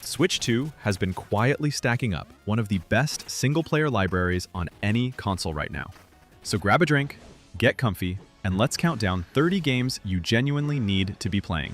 Switch 2 has been quietly stacking up one of the best single-player libraries on any console right now. So grab a drink, get comfy, and let's count down 30 games you genuinely need to be playing.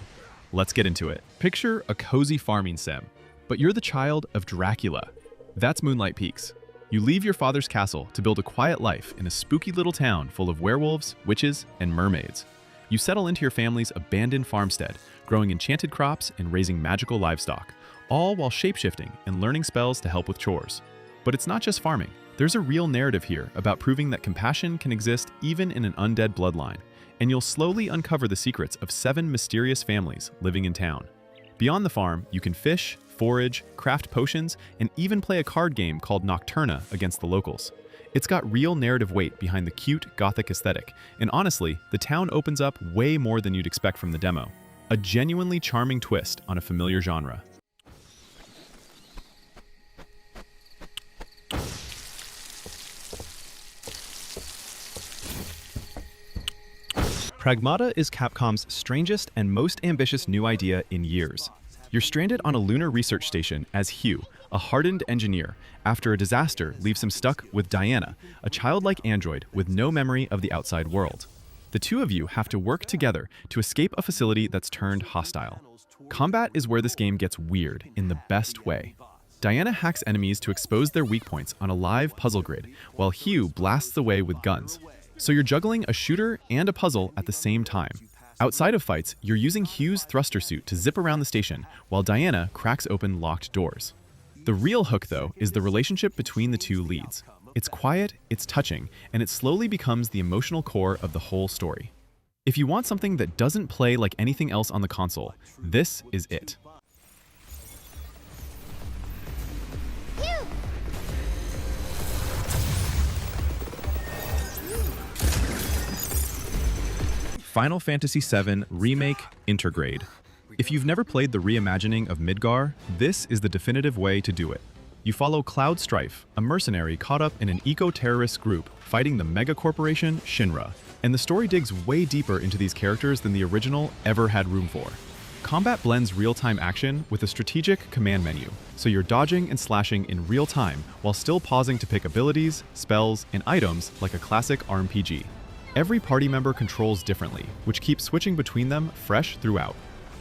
Let's get into it. Picture a cozy farming sim, but you're the child of Dracula. That's Moonlight Peaks. You leave your father's castle to build a quiet life in a spooky little town full of werewolves, witches, and mermaids. You settle into your family's abandoned farmstead, growing enchanted crops and raising magical livestock, all while shapeshifting and learning spells to help with chores. But it's not just farming. There's a real narrative here about proving that compassion can exist even in an undead bloodline, and you'll slowly uncover the secrets of 7 mysterious families living in town. Beyond the farm, you can fish, forage, craft potions, and even play a card game called Nocturna against the locals. It's got real narrative weight behind the cute, gothic aesthetic, and honestly, the town opens up way more than you'd expect from the demo. A genuinely charming twist on a familiar genre. Pragmata is Capcom's strangest and most ambitious new idea in years. You're stranded on a lunar research station as Hugh, a hardened engineer, after a disaster leaves him stuck with Diana, a childlike android with no memory of the outside world. The two of you have to work together to escape a facility that's turned hostile. Combat is where this game gets weird in the best way. Diana hacks enemies to expose their weak points on a live puzzle grid, while Hugh blasts away with guns. So you're juggling a shooter and a puzzle at the same time. Outside of fights, you're using Hugh's thruster suit to zip around the station, while Diana cracks open locked doors. The real hook, though, is the relationship between the two leads. It's quiet, it's touching, and it slowly becomes the emotional core of the whole story. If you want something that doesn't play like anything else on the console, this is it. Final Fantasy VII Remake Intergrade. If you've never played the reimagining of Midgar, this is the definitive way to do it. You follow Cloud Strife, a mercenary caught up in an eco-terrorist group fighting the mega-corporation Shinra, and the story digs way deeper into these characters than the original ever had room for. Combat blends real-time action with a strategic command menu, so you're dodging and slashing in real time while still pausing to pick abilities, spells, and items like a classic RPG. Every party member controls differently, which keeps switching between them fresh throughout.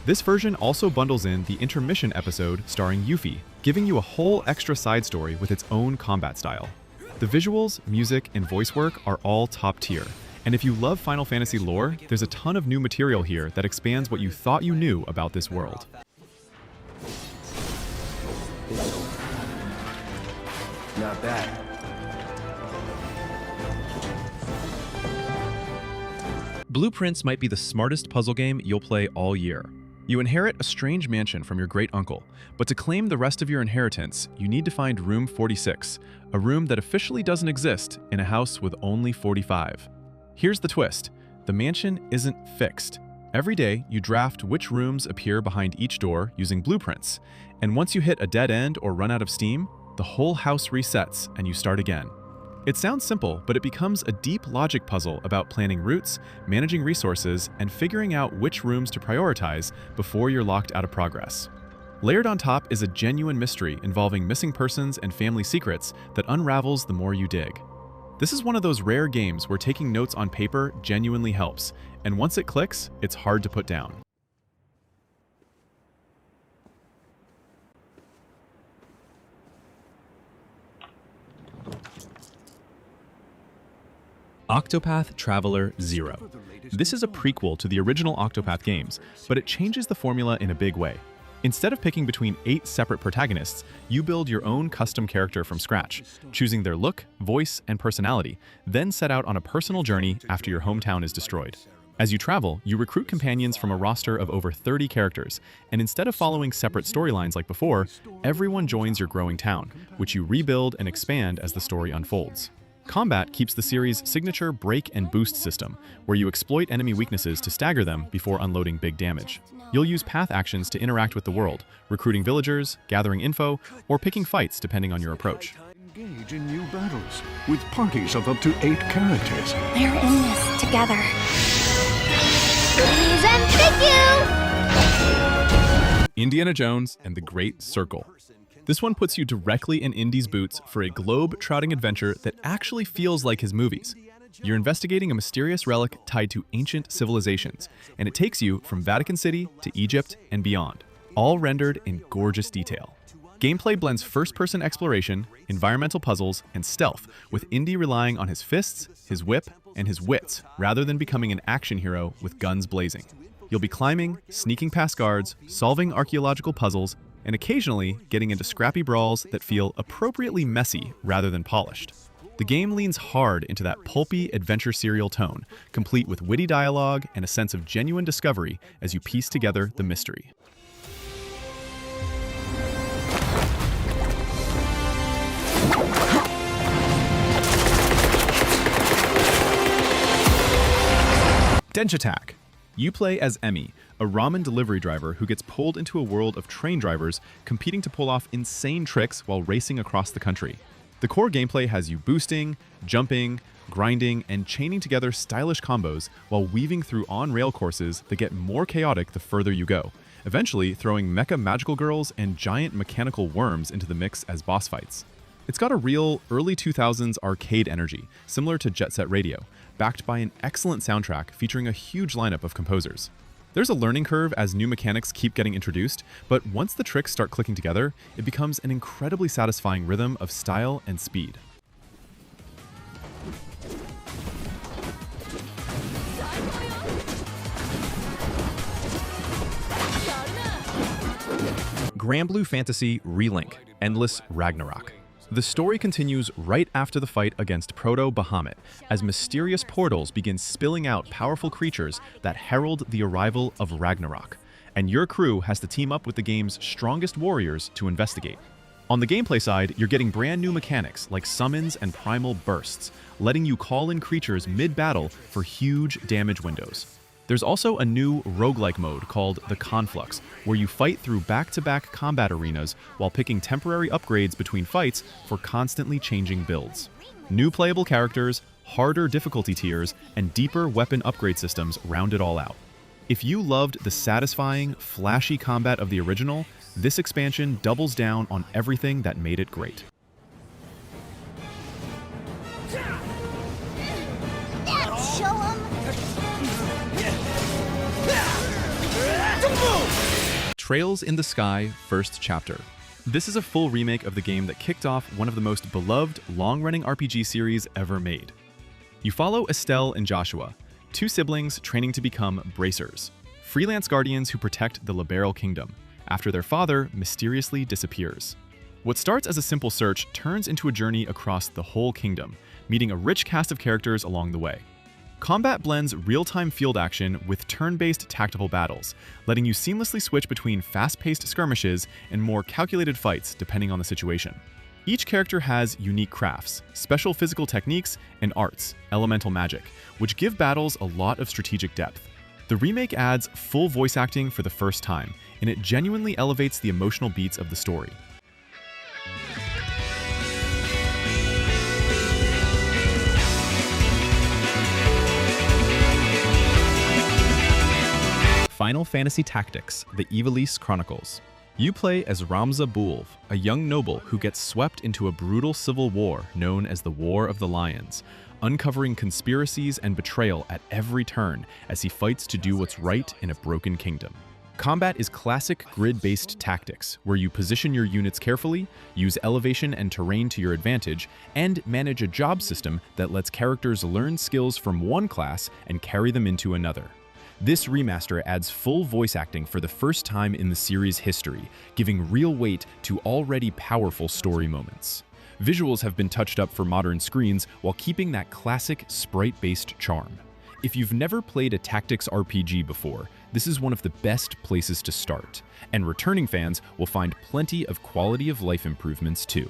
This version also bundles in the intermission episode starring Yuffie, giving you a whole extra side story with its own combat style. The visuals, music, and voice work are all top tier, and if you love Final Fantasy lore, there's a ton of new material here that expands what you thought you knew about this world. Not bad. Blueprints might be the smartest puzzle game you'll play all year. You inherit a strange mansion from your great uncle, but to claim the rest of your inheritance, you need to find room 46, a room that officially doesn't exist in a house with only 45. Here's the twist: the mansion isn't fixed. Every day, you draft which rooms appear behind each door using blueprints, and once you hit a dead end or run out of steam, the whole house resets and you start again. It sounds simple, but it becomes a deep logic puzzle about planning routes, managing resources, and figuring out which rooms to prioritize before you're locked out of progress. Layered on top is a genuine mystery involving missing persons and family secrets that unravels the more you dig. This is one of those rare games where taking notes on paper genuinely helps, and once it clicks, it's hard to put down. Octopath Traveler 0. This is a prequel to the original Octopath games, but it changes the formula in a big way. Instead of picking between 8 separate protagonists, you build your own custom character from scratch, choosing their look, voice, and personality, then set out on a personal journey after your hometown is destroyed. As you travel, you recruit companions from a roster of over 30 characters, and instead of following separate storylines like before, everyone joins your growing town, which you rebuild and expand as the story unfolds. Combat keeps the series' signature break and boost system, where you exploit enemy weaknesses to stagger them before unloading big damage. You'll use path actions to interact with the world, recruiting villagers, gathering info, or picking fights depending on your approach. Engage in new battles, with parties of up to 8 characters. We're in this together. Please and thank you! Indiana Jones and the Great Circle. This one puts you directly in Indy's boots for a globe-trotting adventure that actually feels like his movies. You're investigating a mysterious relic tied to ancient civilizations, and it takes you from Vatican City to Egypt and beyond, all rendered in gorgeous detail. Gameplay blends first-person exploration, environmental puzzles, and stealth, with Indy relying on his fists, his whip, and his wits, rather than becoming an action hero with guns blazing. You'll be climbing, sneaking past guards, solving archaeological puzzles, and occasionally getting into scrappy brawls that feel appropriately messy rather than polished. The game leans hard into that pulpy adventure serial tone, complete with witty dialogue and a sense of genuine discovery as you piece together the mystery. Denshattack. You play as Emmy, a ramen delivery driver who gets pulled into a world of train drivers competing to pull off insane tricks while racing across the country. The core gameplay has you boosting, jumping, grinding, and chaining together stylish combos while weaving through on-rail courses that get more chaotic the further you go, eventually throwing mecha magical girls and giant mechanical worms into the mix as boss fights. It's got a real early 2000s arcade energy, similar to Jet Set Radio, backed by an excellent soundtrack featuring a huge lineup of composers. There's a learning curve as new mechanics keep getting introduced, but once the tricks start clicking together, it becomes an incredibly satisfying rhythm of style and speed. Granblue Fantasy Relink, Endless Ragnarok. The story continues right after the fight against Proto-Bahamut, as mysterious portals begin spilling out powerful creatures that herald the arrival of Ragnarok, and your crew has to team up with the game's strongest warriors to investigate. On the gameplay side, you're getting brand new mechanics like summons and primal bursts, letting you call in creatures mid-battle for huge damage windows. There's also a new roguelike mode called the Conflux, where you fight through back-to-back combat arenas while picking temporary upgrades between fights for constantly changing builds. New playable characters, harder difficulty tiers, and deeper weapon upgrade systems round it all out. If you loved the satisfying, flashy combat of the original, this expansion doubles down on everything that made it great. Trails in the Sky First Chapter. This is a full remake of the game that kicked off one of the most beloved, long-running RPG series ever made. You follow Estelle and Joshua, two siblings training to become bracers, freelance guardians who protect the Liberal Kingdom, after their father mysteriously disappears. What starts as a simple search turns into a journey across the whole kingdom, meeting a rich cast of characters along the way. Combat blends real-time field action with turn-based tactical battles, letting you seamlessly switch between fast-paced skirmishes and more calculated fights depending on the situation. Each character has unique crafts, special physical techniques, and arts, elemental magic, which give battles a lot of strategic depth. The remake adds full voice acting for the first time, and it genuinely elevates the emotional beats of the story. Final Fantasy Tactics: The Ivalice Chronicles. You play as Ramza Bulv, a young noble who gets swept into a brutal civil war known as the War of the Lions, uncovering conspiracies and betrayal at every turn as he fights to do what's right in a broken kingdom. Combat is classic grid-based tactics, where you position your units carefully, use elevation and terrain to your advantage, and manage a job system that lets characters learn skills from one class and carry them into another. This remaster adds full voice acting for the first time in the series' history, giving real weight to already powerful story moments. Visuals have been touched up for modern screens while keeping that classic sprite-based charm. If you've never played a tactics RPG before, this is one of the best places to start, and returning fans will find plenty of quality of life improvements too.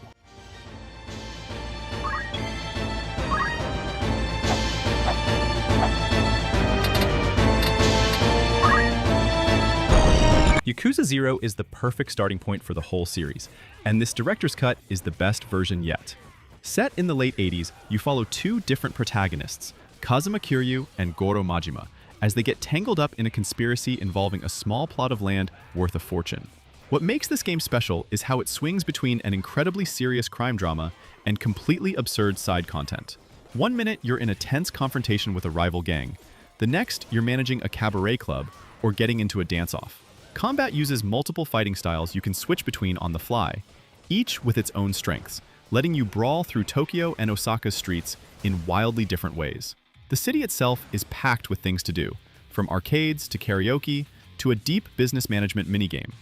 Yakuza 0 is the perfect starting point for the whole series, and this director's cut is the best version yet. Set in the late 80s, you follow two different protagonists, Kazuma Kiryu and Goro Majima, as they get tangled up in a conspiracy involving a small plot of land worth a fortune. What makes this game special is how it swings between an incredibly serious crime drama and completely absurd side content. One minute, you're in a tense confrontation with a rival gang. The next, you're managing a cabaret club or getting into a dance-off. Combat uses multiple fighting styles you can switch between on the fly, each with its own strengths, letting you brawl through Tokyo and Osaka's streets in wildly different ways. The city itself is packed with things to do, from arcades to karaoke to a deep business management minigame.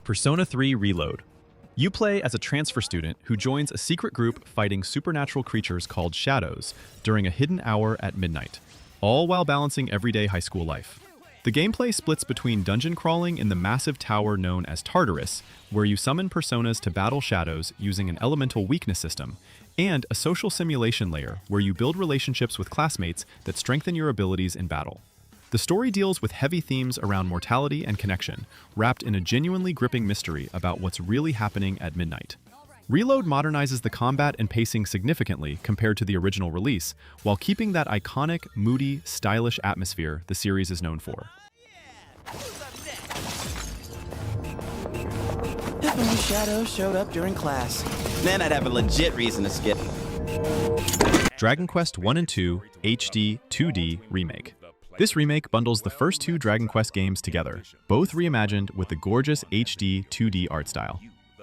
Persona 3 Reload. You play as a transfer student who joins a secret group fighting supernatural creatures called shadows during a hidden hour at midnight, all while balancing everyday high school life. The gameplay splits between dungeon crawling in the massive tower known as Tartarus, where you summon personas to battle shadows using an elemental weakness system, and a social simulation layer where you build relationships with classmates that strengthen your abilities in battle. The story deals with heavy themes around mortality and connection, wrapped in a genuinely gripping mystery about what's really happening at midnight. Reload modernizes the combat and pacing significantly compared to the original release, while keeping that iconic, moody, stylish atmosphere the series is known for. If only Shadow showed up during class, then I'd have a legit reason to skip. Dragon Quest I and II HD 2D Remake. This remake bundles the first two Dragon Quest games together, both reimagined with the gorgeous HD 2D art style.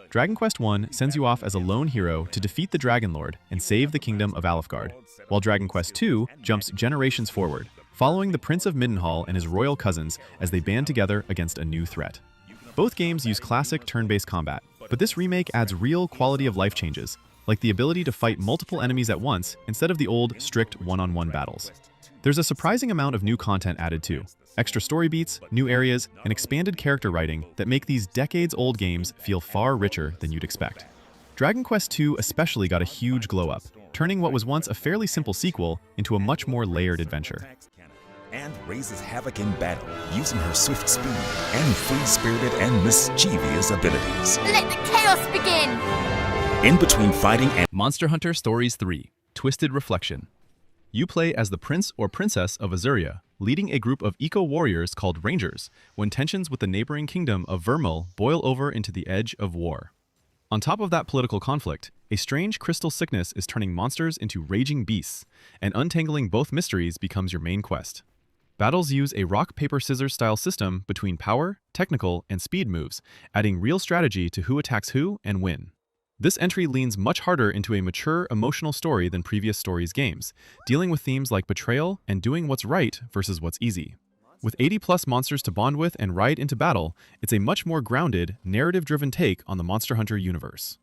Dragon Quest I sends you off as a lone hero to defeat the Dragon Lord and save the kingdom of Alefgard, while Dragon Quest II jumps generations forward, following the Prince of Middenhall and his royal cousins as they band together against a new threat. Both games use classic turn-based combat, but this remake adds real quality-of-life changes, like the ability to fight multiple enemies at once instead of the old, strict one-on-one battles. There's a surprising amount of new content added too, extra story beats, new areas, and expanded character writing that make these decades-old games feel far richer than you'd expect. Dragon Quest II especially got a huge glow-up, turning what was once a fairly simple sequel into a much more layered adventure. And raises havoc in battle, using her swift speed and free-spirited and mischievous abilities. Let the chaos begin! In between fighting and Monster Hunter Stories 3: Twisted Reflection. You play as the prince or princess of Azuria, leading a group of eco-warriors called Rangers, when tensions with the neighboring kingdom of Vermil boil over into the edge of war. On top of that political conflict, a strange crystal sickness is turning monsters into raging beasts, and untangling both mysteries becomes your main quest. Battles use a rock-paper-scissors style system between power, technical, and speed moves, adding real strategy to who attacks who and when. This entry leans much harder into a mature, emotional story than previous stories' games, dealing with themes like betrayal and doing what's right versus what's easy. With 80-plus monsters to bond with and ride into battle, it's a much more grounded, narrative-driven take on the Monster Hunter universe.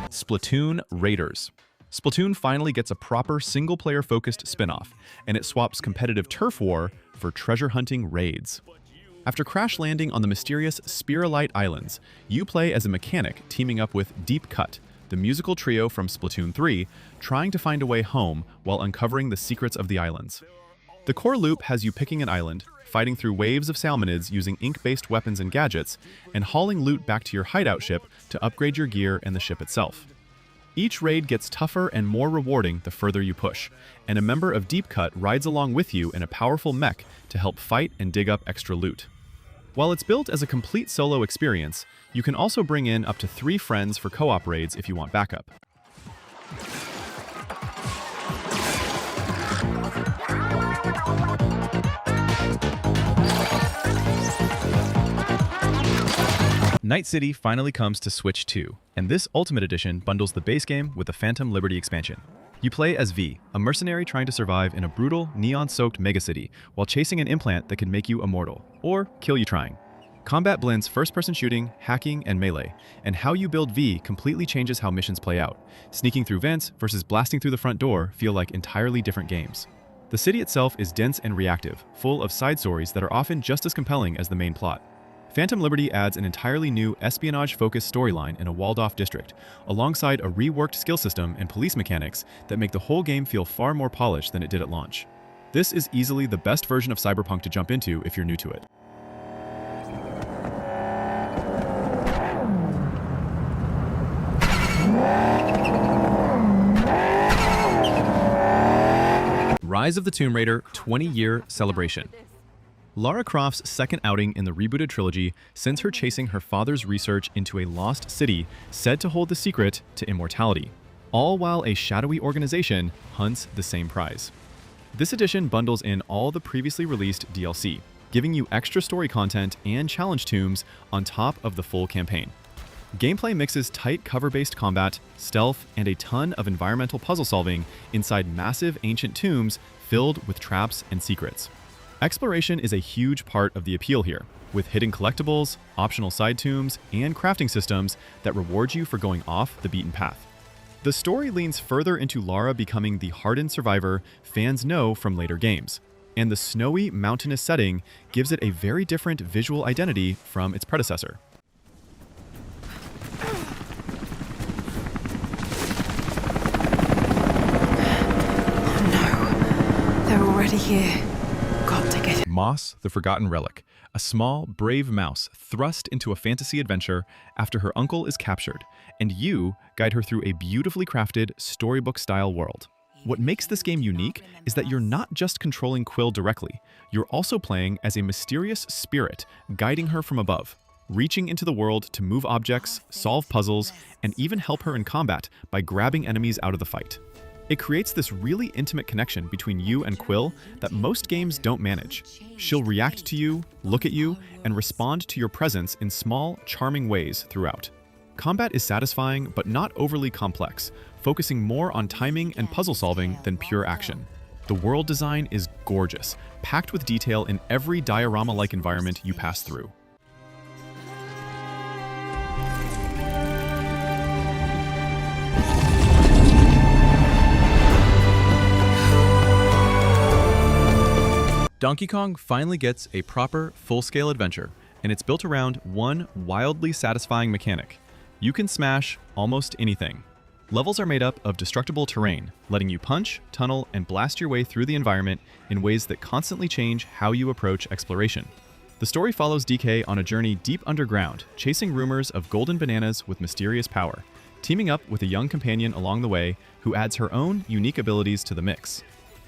Splatoon Raiders. Splatoon finally gets a proper single-player-focused spin-off, and it swaps competitive turf war for treasure-hunting raids. After crash landing on the mysterious Spiralite Islands, you play as a mechanic teaming up with Deep Cut, the musical trio from Splatoon 3, trying to find a way home while uncovering the secrets of the islands. The core loop has you picking an island, fighting through waves of salmonids using ink-based weapons and gadgets, and hauling loot back to your hideout ship to upgrade your gear and the ship itself. Each raid gets tougher and more rewarding the further you push, and a member of Deep Cut rides along with you in a powerful mech to help fight and dig up extra loot. While it's built as a complete solo experience, you can also bring in up to 3 friends for co-op raids if you want backup. Night City finally comes to Switch 2, and this Ultimate Edition bundles the base game with the Phantom Liberty expansion. You play as V, a mercenary trying to survive in a brutal, neon-soaked megacity while chasing an implant that can make you immortal, or kill you trying. Combat blends first-person shooting, hacking, and melee, and how you build V completely changes how missions play out. Sneaking through vents versus blasting through the front door feel like entirely different games. The city itself is dense and reactive, full of side stories that are often just as compelling as the main plot. Phantom Liberty adds an entirely new espionage-focused storyline in a walled-off district, alongside a reworked skill system and police mechanics that make the whole game feel far more polished than it did at launch. This is easily the best version of Cyberpunk to jump into if you're new to it. Rise of the Tomb Raider 20-year celebration. Lara Croft's second outing in the rebooted trilogy sends her chasing her father's research into a lost city said to hold the secret to immortality, all while a shadowy organization hunts the same prize. This edition bundles in all the previously released DLC, giving you extra story content and challenge tombs on top of the full campaign. Gameplay mixes tight cover-based combat, stealth, and a ton of environmental puzzle solving inside massive ancient tombs filled with traps and secrets. Exploration is a huge part of the appeal here, with hidden collectibles, optional side tombs, and crafting systems that reward you for going off the beaten path. The story leans further into Lara becoming the hardened survivor fans know from later games, and the snowy, mountainous setting gives it a very different visual identity from its predecessor. They're already here. Got to get it. Moss, the Forgotten Relic, a small, brave mouse thrust into a fantasy adventure after her uncle is captured, and you guide her through a beautifully crafted, storybook-style world. What makes this game unique is that you're not just controlling Quill directly, you're also playing as a mysterious spirit guiding her from above, reaching into the world to move objects, solve puzzles, and even help her in combat by grabbing enemies out of the fight. It creates this really intimate connection between you and Quill that most games don't manage. She'll react to you, look at you, and respond to your presence in small, charming ways throughout. Combat is satisfying but not overly complex, focusing more on timing and puzzle solving than pure action. The world design is gorgeous, packed with detail in every diorama-like environment you pass through. Donkey Kong finally gets a proper, full-scale adventure, and it's built around one wildly satisfying mechanic. You can smash almost anything. Levels are made up of destructible terrain, letting you punch, tunnel, and blast your way through the environment in ways that constantly change how you approach exploration. The story follows DK on a journey deep underground, chasing rumors of golden bananas with mysterious power, teaming up with a young companion along the way who adds her own unique abilities to the mix.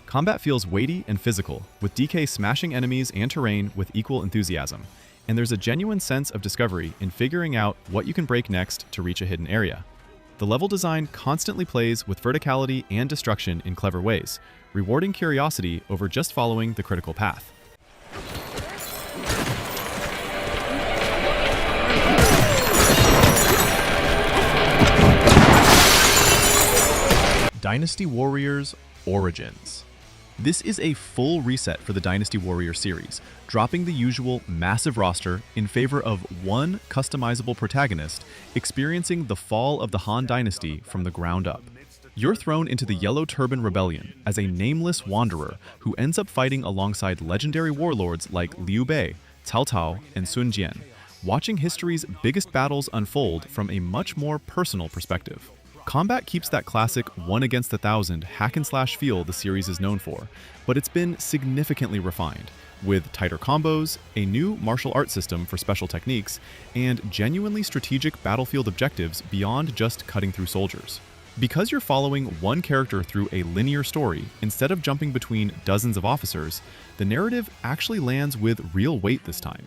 Combat feels weighty and physical, with DK smashing enemies and terrain with equal enthusiasm, and there's a genuine sense of discovery in figuring out what you can break next to reach a hidden area. The level design constantly plays with verticality and destruction in clever ways, rewarding curiosity over just following the critical path. Dynasty Warriors Origins. This is a full reset for the Dynasty Warrior series, dropping the usual massive roster in favor of one customizable protagonist experiencing the fall of the Han Dynasty from the ground up. You're thrown into the Yellow Turban Rebellion as a nameless wanderer who ends up fighting alongside legendary warlords like Liu Bei, Cao Cao, and Sun Jian, watching history's biggest battles unfold from a much more personal perspective. Combat keeps that classic 1 against 1,000 hack-and-slash feel the series is known for, but it's been significantly refined, with tighter combos, a new martial arts system for special techniques, and genuinely strategic battlefield objectives beyond just cutting through soldiers. Because you're following one character through a linear story, instead of jumping between dozens of officers, the narrative actually lands with real weight this time.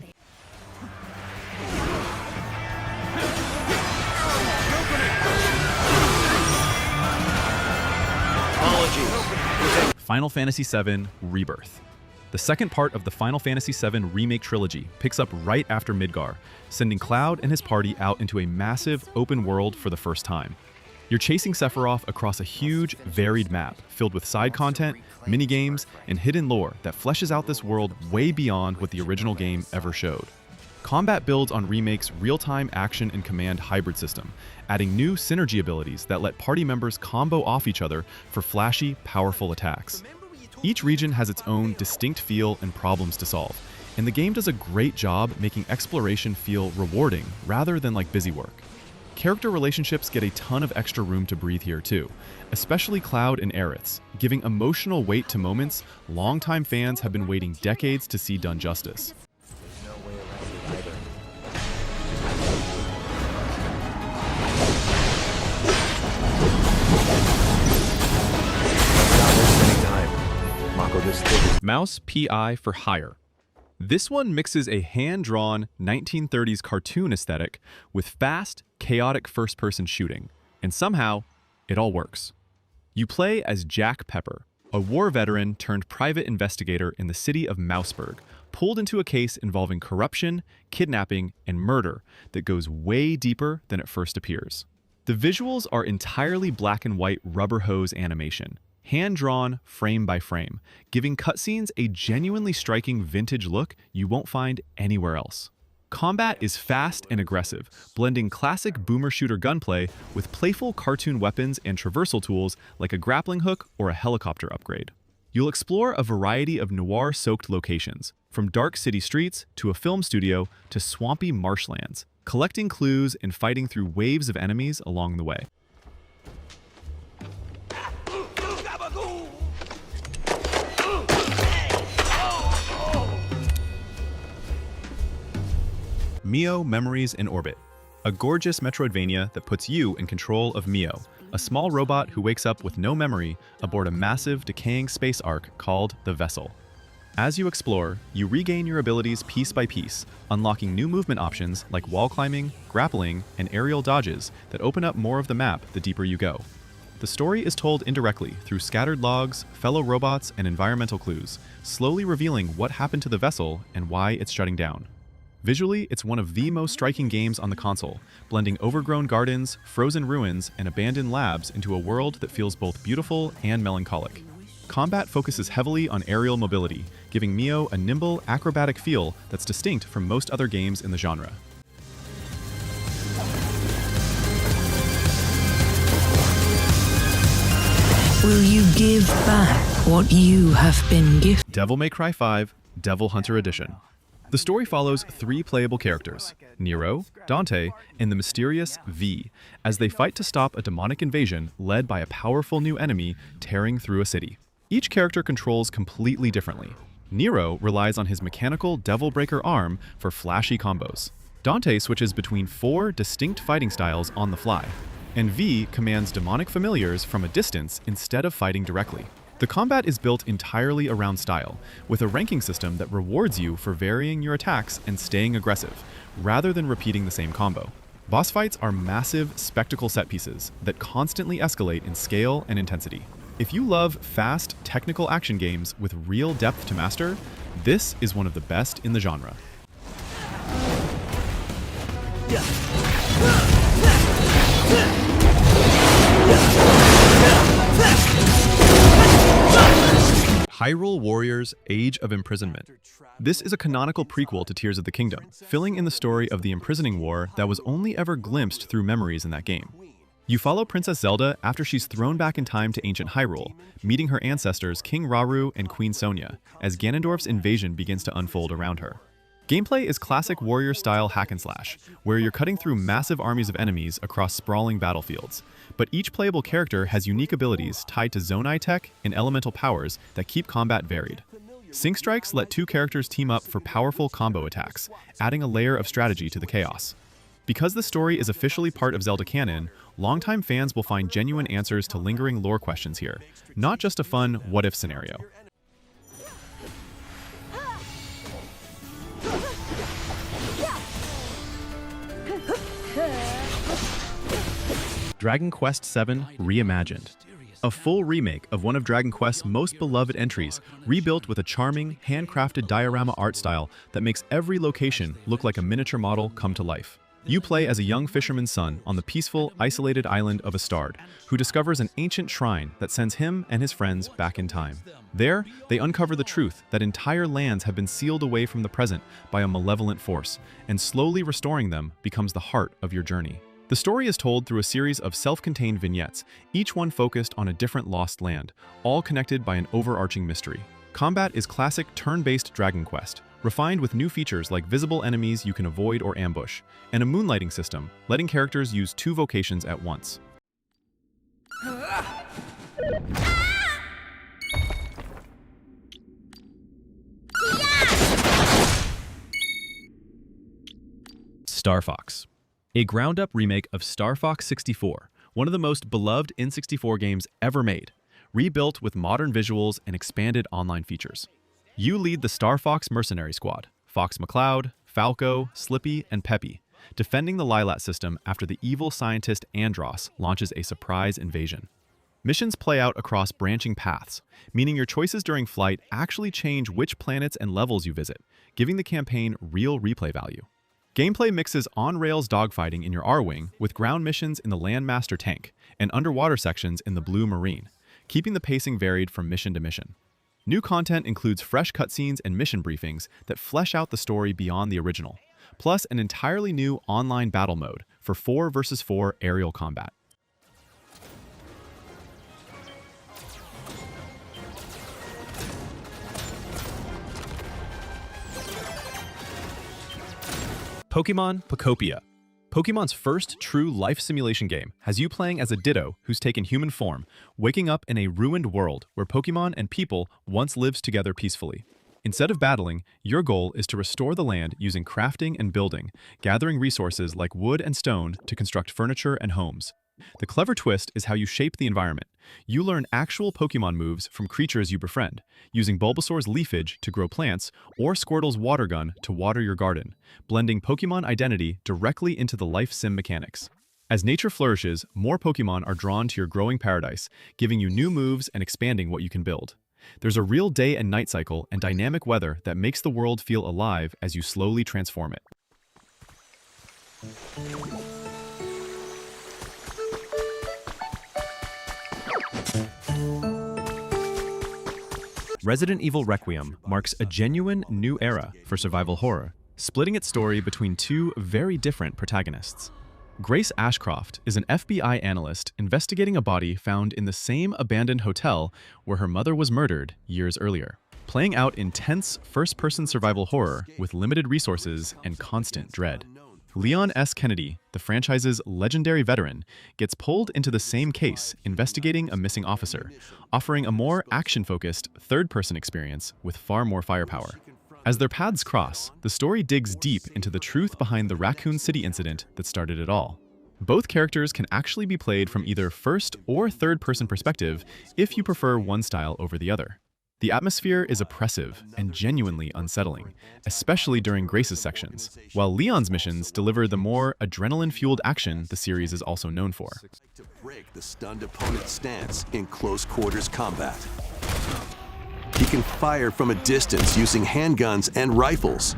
Final Fantasy VII Rebirth. The second part of the Final Fantasy VII Remake trilogy picks up right after Midgar, sending Cloud and his party out into a massive open world for the first time. You're chasing Sephiroth across a huge, varied map filled with side content, minigames, and hidden lore that fleshes out this world way beyond what the original game ever showed. Combat builds on Remake's real-time action and command hybrid system, adding new synergy abilities that let party members combo off each other for flashy, powerful attacks. Each region has its own distinct feel and problems to solve, and the game does a great job making exploration feel rewarding rather than like busy work. Character relationships get a ton of extra room to breathe here too, especially Cloud and Aerith's, giving emotional weight to moments longtime fans have been waiting decades to see done justice. Mouse PI for hire. This one mixes a hand-drawn 1930s cartoon aesthetic with fast, chaotic first-person shooting, and somehow, it all works. You play as Jack Pepper, a war veteran turned private investigator in the city of Mouseburg, pulled into a case involving corruption, kidnapping, and murder that goes way deeper than it first appears. The visuals are entirely black and white rubber hose animation, hand-drawn frame by frame, giving cutscenes a genuinely striking vintage look you won't find anywhere else. Combat is fast and aggressive, blending classic boomer shooter gunplay with playful cartoon weapons and traversal tools like a grappling hook or a helicopter upgrade. You'll explore a variety of noir-soaked locations, from dark city streets to a film studio to swampy marshlands, collecting clues and fighting through waves of enemies along the way. Mio Memories in Orbit, a gorgeous Metroidvania that puts you in control of Mio, a small robot who wakes up with no memory aboard a massive, decaying space ark called the Vessel. As you explore, you regain your abilities piece by piece, unlocking new movement options like wall climbing, grappling, and aerial dodges that open up more of the map the deeper you go. The story is told indirectly through scattered logs, fellow robots, and environmental clues, slowly revealing what happened to the Vessel and why it's shutting down. Visually, it's one of the most striking games on the console, blending overgrown gardens, frozen ruins, and abandoned labs into a world that feels both beautiful and melancholic. Combat focuses heavily on aerial mobility, giving Mio a nimble, acrobatic feel that's distinct from most other games in the genre. Will you give back what you have been gifted? Devil May Cry 5, Devil Hunter Edition. The story follows three playable characters, Nero, Dante, and the mysterious V, as they fight to stop a demonic invasion led by a powerful new enemy tearing through a city. Each character controls completely differently. Nero relies on his mechanical Devil Breaker arm for flashy combos. Dante switches between 4 distinct fighting styles on the fly, and V commands demonic familiars from a distance instead of fighting directly. The combat is built entirely around style, with a ranking system that rewards you for varying your attacks and staying aggressive, rather than repeating the same combo. Boss fights are massive spectacle set pieces that constantly escalate in scale and intensity. If you love fast, technical action games with real depth to master, this is one of the best in the genre. Hyrule Warriors: Age of Imprisonment. This is a canonical prequel to Tears of the Kingdom, filling in the story of the imprisoning war that was only ever glimpsed through memories in that game. You follow Princess Zelda after she's thrown back in time to ancient Hyrule, meeting her ancestors King Rauru and Queen Sonia, as Ganondorf's invasion begins to unfold around her. Gameplay is classic warrior-style hack-and-slash, where you're cutting through massive armies of enemies across sprawling battlefields, but each playable character has unique abilities tied to Zonai tech and elemental powers that keep combat varied. Sync strikes let 2 characters team up for powerful combo attacks, adding a layer of strategy to the chaos. Because the story is officially part of Zelda canon, longtime fans will find genuine answers to lingering lore questions here, not just a fun what-if scenario. Dragon Quest VII Reimagined. A full remake of one of Dragon Quest's most beloved entries, rebuilt with a charming, handcrafted diorama art style that makes every location look like a miniature model come to life. You play as a young fisherman's son on the peaceful, isolated island of Astard, who discovers an ancient shrine that sends him and his friends back in time. There, they uncover the truth that entire lands have been sealed away from the present by a malevolent force, and slowly restoring them becomes the heart of your journey. The story is told through a series of self-contained vignettes, each one focused on a different lost land, all connected by an overarching mystery. Combat is classic turn-based Dragon Quest, refined with new features like visible enemies you can avoid or ambush, and a moonlighting system, letting characters use 2 vocations at once. Star Fox. A ground-up remake of Star Fox 64, one of the most beloved N64 games ever made, rebuilt with modern visuals and expanded online features. You lead the Star Fox Mercenary Squad, Fox McCloud, Falco, Slippy, and Peppy, defending the Lilat system after the evil scientist Andross launches a surprise invasion. Missions play out across branching paths, meaning your choices during flight actually change which planets and levels you visit, giving the campaign real replay value. Gameplay mixes on-rails dogfighting in your R-Wing with ground missions in the Landmaster tank and underwater sections in the Blue Marine, keeping the pacing varied from mission to mission. New content includes fresh cutscenes and mission briefings that flesh out the story beyond the original, plus an entirely new online battle mode for 4 vs 4 aerial combat. Pokémon Pokopia. Pokémon's first true life simulation game has you playing as a Ditto who's taken human form, waking up in a ruined world where Pokémon and people once lived together peacefully. Instead of battling, your goal is to restore the land using crafting and building, gathering resources like wood and stone to construct furniture and homes. The clever twist is how you shape the environment. You learn actual Pokémon moves from creatures you befriend, using Bulbasaur's leafage to grow plants or Squirtle's water gun to water your garden, blending Pokémon identity directly into the life sim mechanics. As nature flourishes, more Pokémon are drawn to your growing paradise, giving you new moves and expanding what you can build. There's a real day and night cycle and dynamic weather that makes the world feel alive as you slowly transform it. Resident Evil Requiem marks a genuine new era for survival horror, splitting its story between 2 very different protagonists. Grace Ashcroft is an FBI analyst investigating a body found in the same abandoned hotel where her mother was murdered years earlier, playing out intense first-person survival horror with limited resources and constant dread. Leon S. Kennedy, the franchise's legendary veteran, gets pulled into the same case, investigating a missing officer, offering a more action-focused, third-person experience with far more firepower. As their paths cross, the story digs deep into the truth behind the Raccoon City incident that started it all. Both characters can actually be played from either first or third-person perspective if you prefer one style over the other. The atmosphere is oppressive and genuinely unsettling, especially during Grace's sections, while Leon's missions deliver the more adrenaline-fueled action the series is also known for. To break the stunned opponent's stance in close quarters combat. He can fire from a distance using handguns and rifles.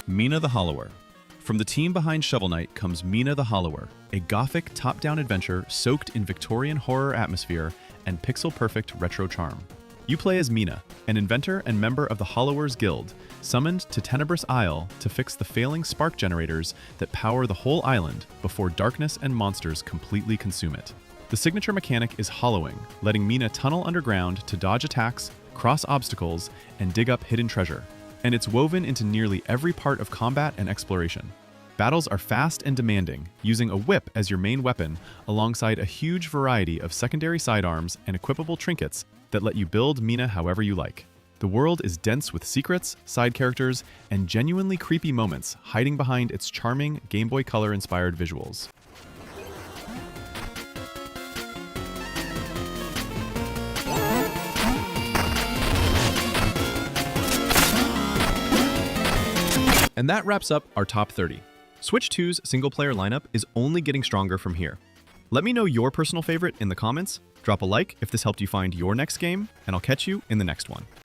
Mina the Hollower. From the team behind Shovel Knight comes Mina the Hollower, a gothic top-down adventure soaked in Victorian horror atmosphere and pixel-perfect retro charm. You play as Mina, an inventor and member of the Hollowers Guild, summoned to Tenebrous Isle to fix the failing spark generators that power the whole island before darkness and monsters completely consume it. The signature mechanic is hollowing, letting Mina tunnel underground to dodge attacks, cross obstacles, and dig up hidden treasure. And it's woven into nearly every part of combat and exploration. Battles are fast and demanding, using a whip as your main weapon, alongside a huge variety of secondary sidearms and equipable trinkets that let you build Mina however you like. The world is dense with secrets, side characters, and genuinely creepy moments hiding behind its charming Game Boy Color-inspired visuals. And that wraps up our top 30. Switch 2's single-player lineup is only getting stronger from here. Let me know your personal favorite in the comments, drop a like if this helped you find your next game, and I'll catch you in the next one.